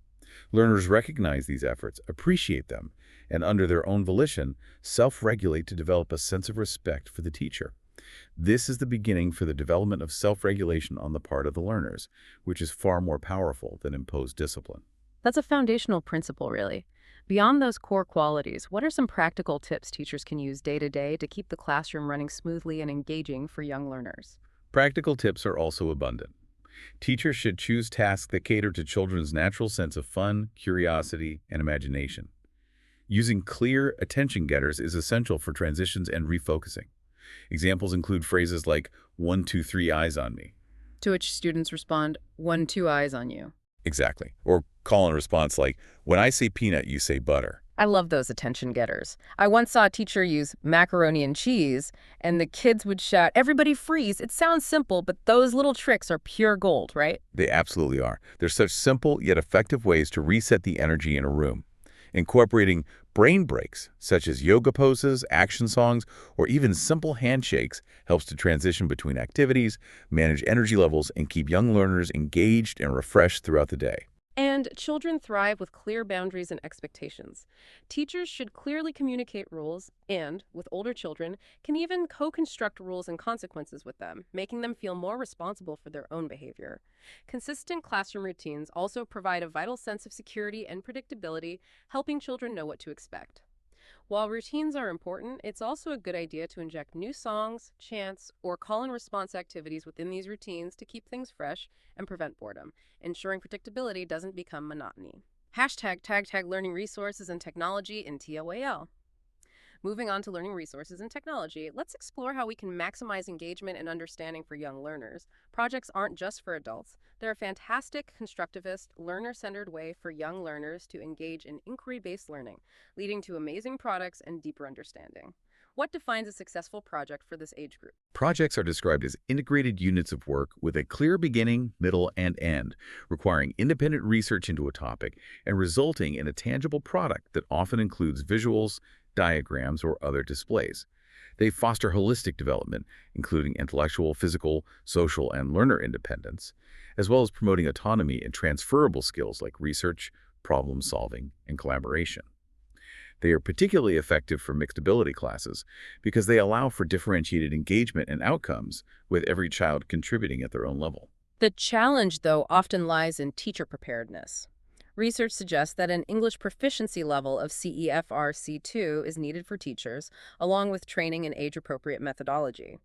Learners recognize these efforts, appreciate them, and under their own volition, self-regulate to develop a sense of respect for the teacher. This is the beginning for the development of self-regulation on the part of the learners, which is far more powerful than imposed discipline. That's a foundational principle, really. Beyond those core qualities, what are some practical tips teachers can use day to day to keep the classroom running smoothly and engaging for young learners? Practical tips are also abundant. Teachers should choose tasks that cater to children's natural sense of fun, curiosity, and imagination. Using clear attention getters is essential for transitions and refocusing. Examples include phrases like, 1, 2, 3 eyes on me. To which students respond, 1, 2 eyes on you. Exactly. Or call and response like, when I say peanut, you say butter. I love those attention getters. I once saw a teacher use macaroni and cheese, and the kids would shout, everybody freeze. It sounds simple, but those little tricks are pure gold, right? They absolutely are. They're such simple yet effective ways to reset the energy in a room. Incorporating Brain breaks, such as yoga poses, action songs, or even simple handshakes, helps to transition between activities, manage energy levels, and keep young learners engaged and refreshed throughout the day. And children thrive with clear boundaries and expectations. Teachers should clearly communicate rules and, with older children, can even co-construct rules and consequences with them, making them feel more responsible for their own behavior. Consistent classroom routines also provide a vital sense of security and predictability, helping children know what to expect. While routines are important, it's also a good idea to inject new songs, chants, or call and response activities within these routines to keep things fresh and prevent boredom, ensuring predictability doesn't become monotony. #tag learning resources and technology in TOAL. Moving on to learning resources and technology, let's explore how we can maximize engagement and understanding for young learners. Projects aren't just for adults. They're a fantastic, constructivist, learner-centered way for young learners to engage in inquiry-based learning, leading to amazing products and deeper understanding. What defines a successful project for this age group? Projects are described as integrated units of work with a clear beginning, middle, and end, requiring independent research into a topic and resulting in a tangible product that often includes visuals, diagrams, or other displays. They foster holistic development, including intellectual, physical, social, and learner independence, as well as promoting autonomy and transferable skills like research, problem solving, and collaboration. They are particularly effective for mixed ability classes because they allow for differentiated engagement and outcomes, with every child contributing at their own level. The challenge, though, often lies in teacher preparedness. Research suggests that an English proficiency level of CEFR C2 is needed for teachers, along with training in age-appropriate methodology.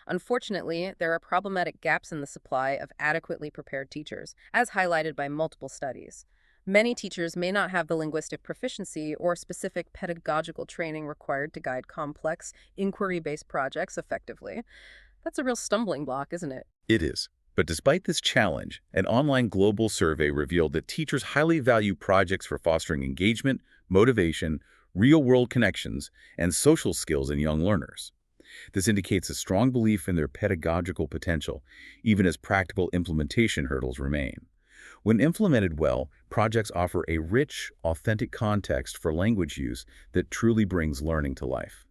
Unfortunately, there are problematic gaps in the supply of adequately prepared teachers, as highlighted by multiple studies. Many teachers may not have the linguistic proficiency or specific pedagogical training required to guide complex, inquiry-based projects effectively. That's a real stumbling block, isn't it? It is. But despite this challenge, an online global survey revealed that teachers highly value projects for fostering engagement, motivation, real-world connections, and social skills in young learners. This indicates a strong belief in their pedagogical potential, even as practical implementation hurdles remain. When implemented well, projects offer a rich, authentic context for language use that truly brings learning to life.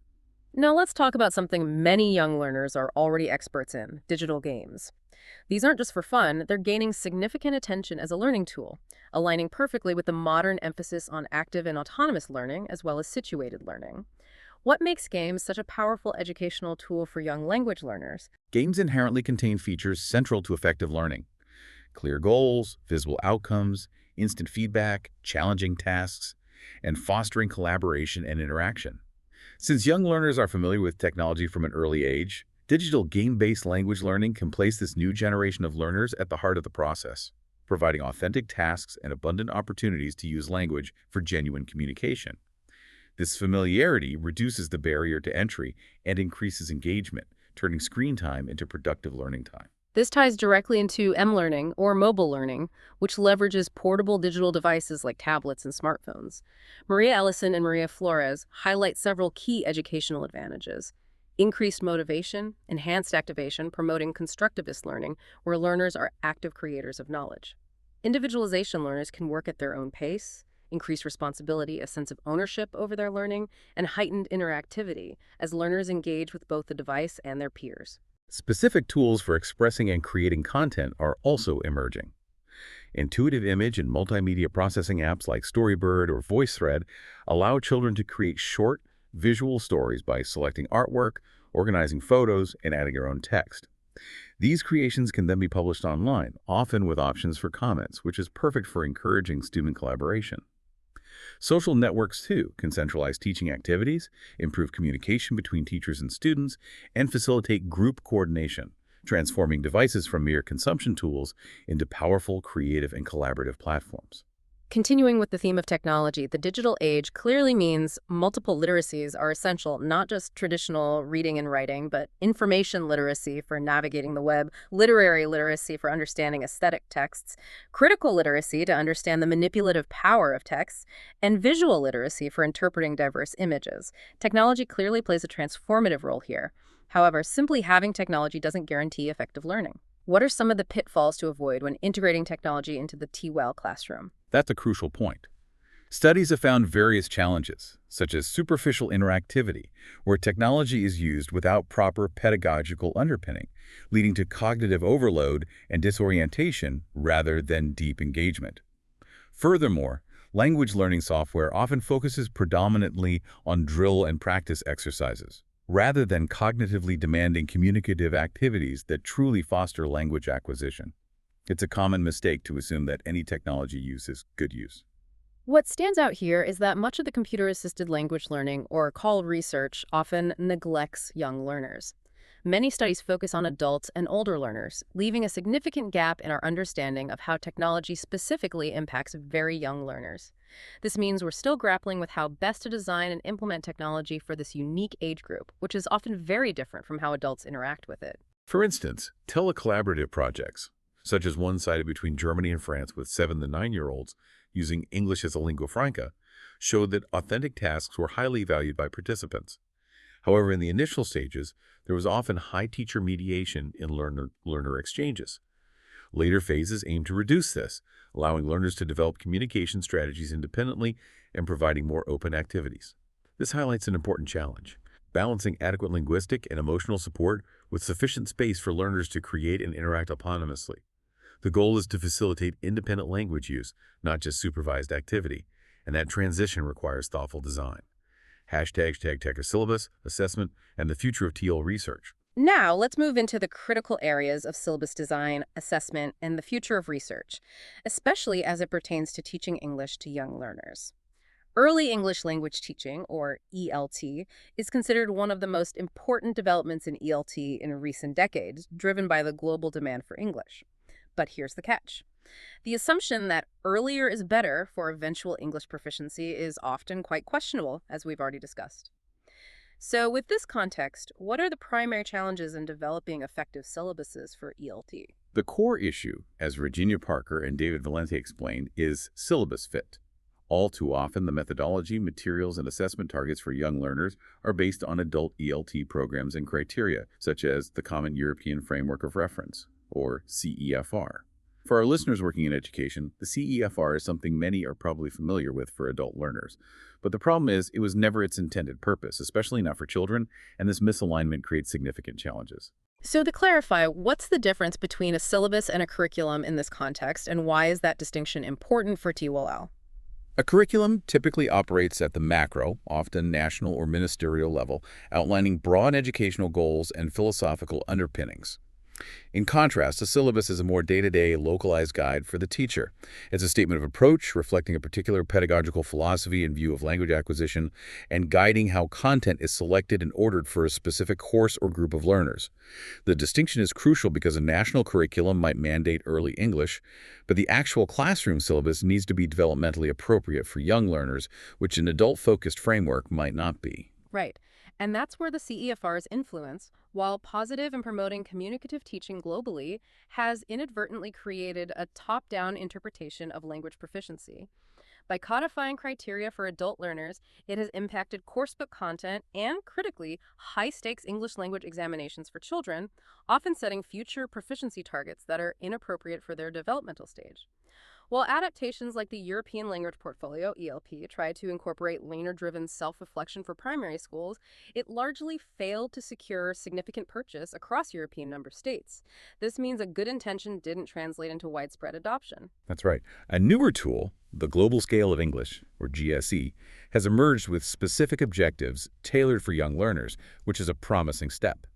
Now let's talk about something many young learners are already experts in: digital games. These aren't just for fun, they're gaining significant attention as a learning tool, aligning perfectly with the modern emphasis on active and autonomous learning as well as situated learning. What makes games such a powerful educational tool for young language learners? Games inherently contain features central to effective learning: clear goals, visible outcomes, instant feedback, challenging tasks, and fostering collaboration and interaction. Since young learners are familiar with technology from an early age, digital game-based language learning can place this new generation of learners at the heart of the process, providing authentic tasks and abundant opportunities to use language for genuine communication. This familiarity reduces the barrier to entry and increases engagement, turning screen time into productive learning time. This ties directly into M-learning, or mobile learning, which leverages portable digital devices like tablets and smartphones. Maria Ellison and Maria Flores highlight several key educational advantages: increased motivation, enhanced activation, promoting constructivist learning, where learners are active creators of knowledge. Individualization: learners can work at their own pace, increased responsibility, a sense of ownership over their learning, and heightened interactivity as learners engage with both the device and their peers. Specific tools for expressing and creating content are also emerging. Intuitive image and multimedia processing apps like Storybird or VoiceThread allow children to create short, visual stories by selecting artwork, organizing photos, and adding their own text. These creations can then be published online, often with options for comments, which is perfect for encouraging student collaboration. Social networks, too, can centralize teaching activities, improve communication between teachers and students, and facilitate group coordination, transforming devices from mere consumption tools into powerful, creative, and collaborative platforms. Continuing with the theme of technology, the digital age clearly means multiple literacies are essential, not just traditional reading and writing, but information literacy for navigating the web, literary literacy for understanding aesthetic texts, critical literacy to understand the manipulative power of texts, and visual literacy for interpreting diverse images. Technology clearly plays a transformative role here. However, simply having technology doesn't guarantee effective learning. What are some of the pitfalls to avoid when integrating technology into the TWEL classroom? That's a crucial point. Studies have found various challenges, such as superficial interactivity, where technology is used without proper pedagogical underpinning, leading to cognitive overload and disorientation rather than deep engagement. Furthermore, language learning software often focuses predominantly on drill and practice exercises, rather than cognitively demanding communicative activities that truly foster language acquisition. It's a common mistake to assume that any technology use is good use. What stands out here is that much of the computer-assisted language learning, or CALL research, often neglects young learners. Many studies focus on adults and older learners, leaving a significant gap in our understanding of how technology specifically impacts very young learners. This means we're still grappling with how best to design and implement technology for this unique age group, which is often very different from how adults interact with it. For instance, telecollaborative projects, such as one cited between Germany and France with 7 to 9-year-olds using English as a lingua franca, showed that authentic tasks were highly valued by participants. However, in the initial stages, there was often high teacher mediation in learner exchanges. Later phases aimed to reduce this, allowing learners to develop communication strategies independently and providing more open activities. This highlights an important challenge: balancing adequate linguistic and emotional support with sufficient space for learners to create and interact autonomously. The goal is to facilitate independent language use, not just supervised activity, and that transition requires thoughtful design. #TechSyllabus, assessment, and the future of TL research. Now, let's move into the critical areas of syllabus design, assessment, and the future of research, especially as it pertains to teaching English to young learners. Early English language teaching, or ELT, is considered one of the most important developments in ELT in recent decades, driven by the global demand for English. But here's the catch. The assumption that earlier is better for eventual English proficiency is often quite questionable, as we've already discussed. So with this context, what are the primary challenges in developing effective syllabuses for ELT? The core issue, as Virginia Parker and David Valente explained, is syllabus fit. All too often, the methodology, materials, and assessment targets for young learners are based on adult ELT programs and criteria, such as the Common European Framework of Reference, or CEFR. For our listeners working in education, the CEFR is something many are probably familiar with for adult learners. But the problem is, it was never its intended purpose, especially not for children, and this misalignment creates significant challenges. So to clarify, what's the difference between a syllabus and a curriculum in this context, and why is that distinction important for TWL? A curriculum typically operates at the macro, often national or ministerial level, outlining broad educational goals and philosophical underpinnings. In contrast, a syllabus is a more day-to-day, localized guide for the teacher. It's a statement of approach, reflecting a particular pedagogical philosophy in view of language acquisition, and guiding how content is selected and ordered for a specific course or group of learners. The distinction is crucial because a national curriculum might mandate early English, but the actual classroom syllabus needs to be developmentally appropriate for young learners, which an adult-focused framework might not be. Right. And that's where the CEFR's influence, while positive in promoting communicative teaching globally, has inadvertently created a top-down interpretation of language proficiency. By codifying criteria for adult learners, it has impacted coursebook content and, critically, high-stakes English language examinations for children, often setting future proficiency targets that are inappropriate for their developmental stage. While adaptations like the European Language Portfolio, ELP, try to incorporate learner-driven self-reflection for primary schools, it largely failed to secure significant purchase across European member states. This means a good intention didn't translate into widespread adoption. That's right. A newer tool, the Global Scale of English, or GSE, has emerged with specific objectives tailored for young learners, which is a promising step.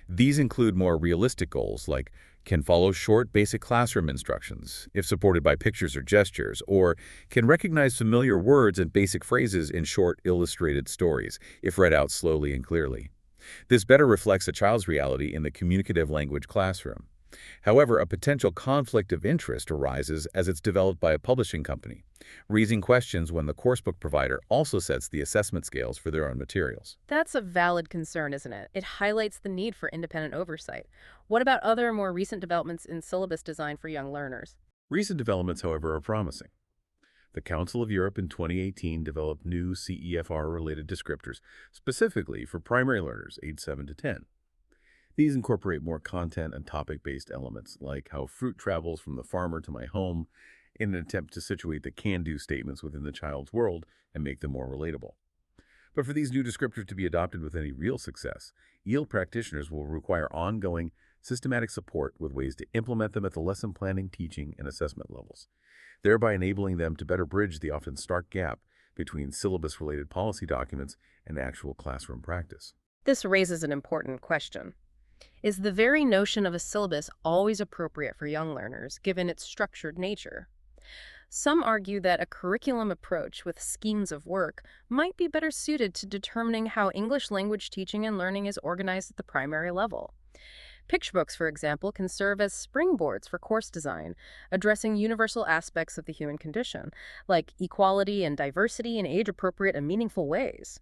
These include more realistic goals like can follow short, basic classroom instructions, if supported by pictures or gestures, or can recognize familiar words and basic phrases in short, illustrated stories, if read out slowly and clearly. This better reflects a child's reality in the communicative language classroom. However, a potential conflict of interest arises as it's developed by a publishing company, raising questions when the coursebook provider also sets the assessment scales for their own materials. That's a valid concern, isn't it? It highlights the need for independent oversight. What about other more recent developments in syllabus design for young learners? Recent developments, however, are promising. The Council of Europe in 2018 developed new CEFR-related descriptors specifically for primary learners aged 7 to 10. These incorporate more content and topic-based elements, like how fruit travels from the farmer to my home, in an attempt to situate the can-do statements within the child's world and make them more relatable. But for these new descriptors to be adopted with any real success, EL practitioners will require ongoing, systematic support with ways to implement them at the lesson planning, teaching, and assessment levels, thereby enabling them to better bridge the often stark gap between syllabus-related policy documents and actual classroom practice. This raises an important question. Is the very notion of a syllabus always appropriate for young learners, given its structured nature? Some argue that a curriculum approach with schemes of work might be better suited to determining how English language teaching and learning is organized at the primary level. Picture books, for example, can serve as springboards for course design, addressing universal aspects of the human condition, like equality and diversity in age-appropriate and meaningful ways.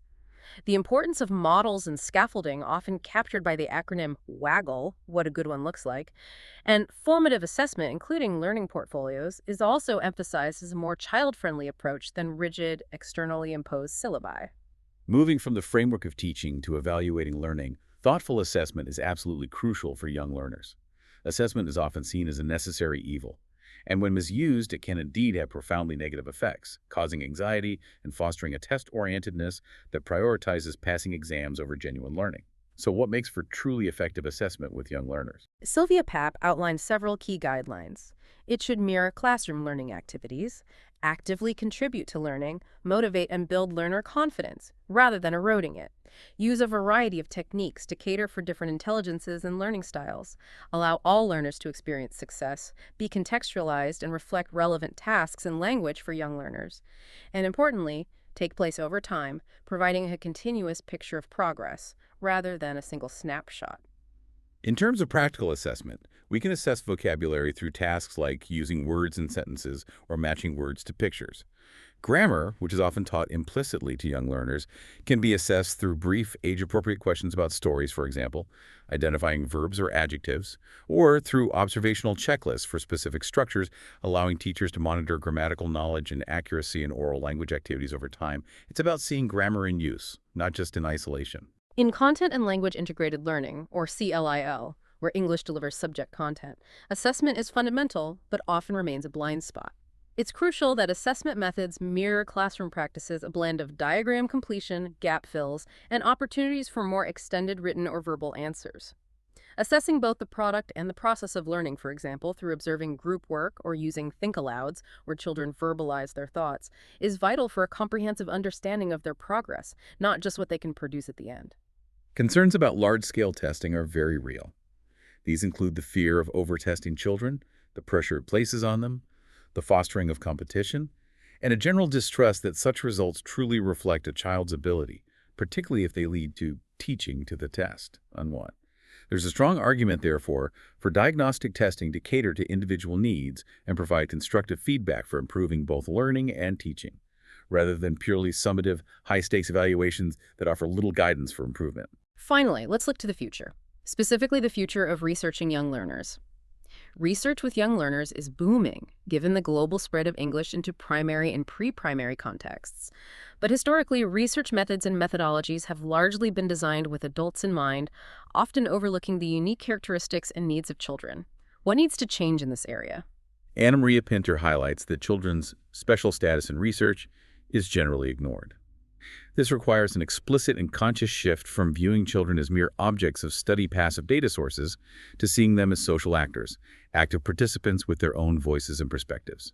The importance of models and scaffolding, often captured by the acronym WAGGLE, what a good one looks like, and formative assessment, including learning portfolios, is also emphasized as a more child-friendly approach than rigid, externally imposed syllabi. Moving from the framework of teaching to evaluating learning, thoughtful assessment is absolutely crucial for young learners. Assessment is often seen as a necessary evil, and when misused, it can indeed have profoundly negative effects, causing anxiety and fostering a test-orientedness that prioritizes passing exams over genuine learning. So what makes for truly effective assessment with young learners? Sylvia Papp outlined several key guidelines. It should mirror classroom learning activities, actively contribute to learning, motivate and build learner confidence, rather than eroding it. Use a variety of techniques to cater for different intelligences and learning styles. Allow all learners to experience success, be contextualized, and reflect relevant tasks and language for young learners. And importantly, take place over time, providing a continuous picture of progress, rather than a single snapshot. In terms of practical assessment, we can assess vocabulary through tasks like using words in sentences or matching words to pictures. Grammar, which is often taught implicitly to young learners, can be assessed through brief, age-appropriate questions about stories, for example, identifying verbs or adjectives, or through observational checklists for specific structures, allowing teachers to monitor grammatical knowledge and accuracy in oral language activities over time. It's about seeing grammar in use, not just in isolation. In Content and Language Integrated Learning, or CLIL, where English delivers subject content, assessment is fundamental, but often remains a blind spot. It's crucial that assessment methods mirror classroom practices, a blend of diagram completion, gap fills, and opportunities for more extended written or verbal answers. Assessing both the product and the process of learning, for example, through observing group work or using think-alouds, where children verbalize their thoughts, is vital for a comprehensive understanding of their progress, not just what they can produce at the end. Concerns about large-scale testing are very real. These include the fear of over-testing children, the pressure it places on them, the fostering of competition, and a general distrust that such results truly reflect a child's ability, particularly if they lead to teaching to the test, unwhat. There's a strong argument, therefore, for diagnostic testing to cater to individual needs and provide constructive feedback for improving both learning and teaching, rather than purely summative, high-stakes evaluations that offer little guidance for improvement. Finally, let's look to the future, specifically the future of researching young learners. Research with young learners is booming, given the global spread of English into primary and pre-primary contexts. But historically, research methods and methodologies have largely been designed with adults in mind, often overlooking the unique characteristics and needs of children. What needs to change in this area? Anna Maria Pinter highlights that children's special status in research is generally ignored. This requires an explicit and conscious shift from viewing children as mere objects of study passive data sources to seeing them as social actors, active participants with their own voices and perspectives.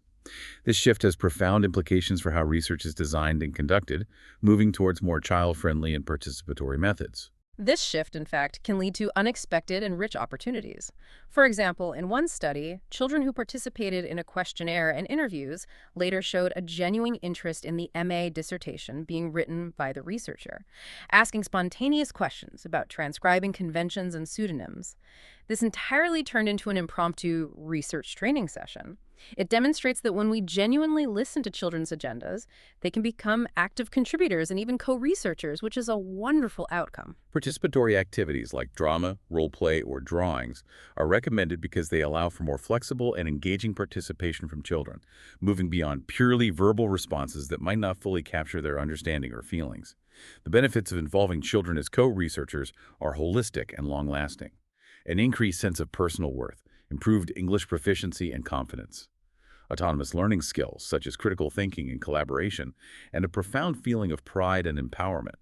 This shift has profound implications for how research is designed and conducted, moving towards more child-friendly and participatory methods. This shift, in fact, can lead to unexpected and rich opportunities. For example, in one study, children who participated in a questionnaire and interviews later showed a genuine interest in the MA dissertation being written by the researcher, asking spontaneous questions about transcribing conventions and pseudonyms. This entirely turned into an impromptu research training session. It demonstrates that when we genuinely listen to children's agendas, they can become active contributors and even co-researchers, which is a wonderful outcome. Participatory activities like drama, role play, or drawings are recommended because they allow for more flexible and engaging participation from children, moving beyond purely verbal responses that might not fully capture their understanding or feelings. The benefits of involving children as co-researchers are holistic and long-lasting. An increased sense of personal worth, improved English proficiency and confidence. autonomous learning skills such as critical thinking and collaboration, and a profound feeling of pride and empowerment.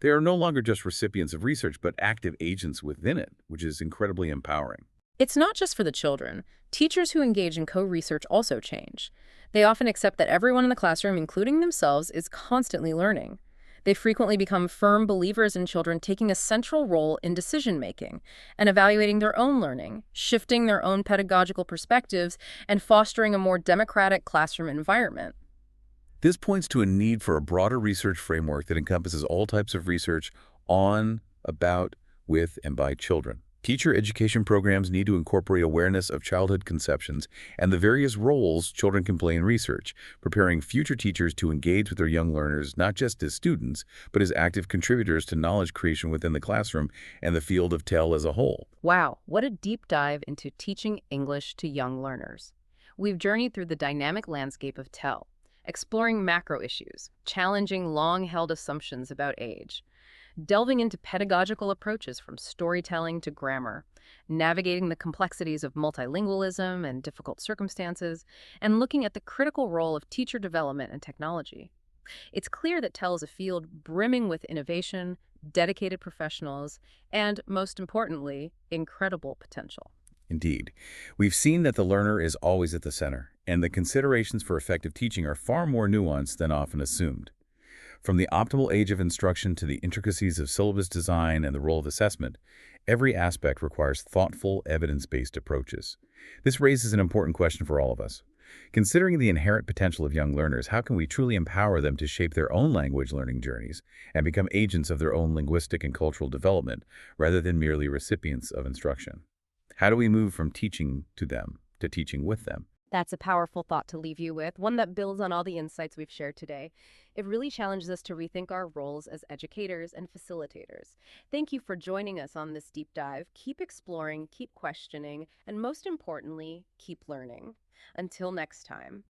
They are no longer just recipients of research, but active agents within it, which is incredibly empowering. It's not just for the children. Teachers who engage in co-research also change. They often accept that everyone in the classroom, including themselves, is constantly learning. They frequently become firm believers in children taking a central role in decision-making and evaluating their own learning, shifting their own pedagogical perspectives, and fostering a more democratic classroom environment. This points to a need for a broader research framework that encompasses all types of research on, about, with, and by children. Teacher education programs need to incorporate awareness of childhood conceptions and the various roles children can play in research, preparing future teachers to engage with their young learners not just as students, but as active contributors to knowledge creation within the classroom and the field of TEL as a whole. Wow, what a deep dive into teaching English to young learners. We've journeyed through the dynamic landscape of TEL, exploring macro issues, challenging long-held assumptions about age, delving into pedagogical approaches from storytelling to grammar, navigating the complexities of multilingualism and difficult circumstances, and looking at the critical role of teacher development and technology. It's clear that TEL is a field brimming with innovation, dedicated professionals, and, most importantly, incredible potential. Indeed. We've seen that the learner is always at the center, and the considerations for effective teaching are far more nuanced than often assumed. From the optimal age of instruction to the intricacies of syllabus design and the role of assessment, every aspect requires thoughtful, evidence-based approaches. This raises an important question for all of us. Considering the inherent potential of young learners, how can we truly empower them to shape their own language learning journeys and become agents of their own linguistic and cultural development rather than merely recipients of instruction? How do we move from teaching to them to teaching with them? That's a powerful thought to leave you with, one that builds on all the insights we've shared today. It really challenges us to rethink our roles as educators and facilitators. Thank you for joining us on this deep dive. Keep exploring, keep questioning, and most importantly, keep learning. Until next time.